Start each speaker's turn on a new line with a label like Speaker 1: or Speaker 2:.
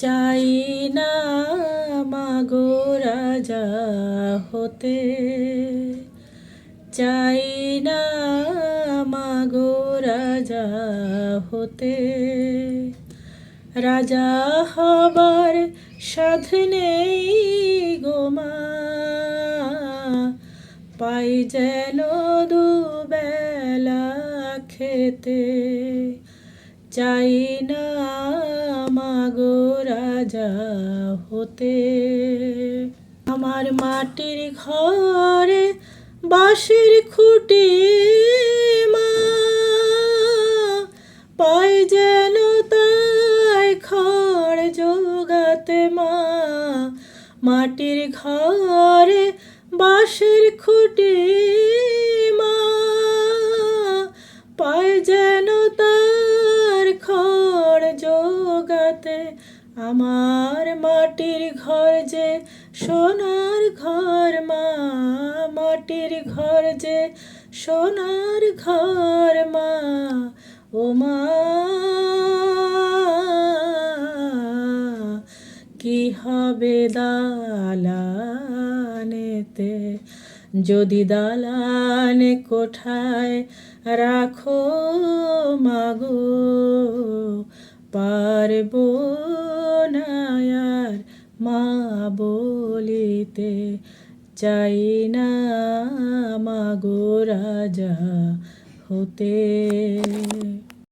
Speaker 1: চাই না মাগো রাজা হতে, চাই না মাগো রাজা হতে। রাজা হবার সাধ নেই গো মা, পাই যেন দুবেলা খেতে। চাই না মাগো রাজা হতে। আমার মাটির ঘরে বাঁশের খুঁটি মা, পাই যেন তাই খড় জোগাতে মা। মাটির ঘরে বাঁশের খুঁটি মা, পাই যেন তার খড় জোগাতে। আমার মাটির ঘর যে সোনার ঘর মা, মাটির ঘর যে সোনার ঘর মা। ও মা কি হবে দালানেতে, যদি দালানে কোঠায় রাখো মাগো। পারবো না আর মা বলিতে, চাই না মাগো রাজা হতে।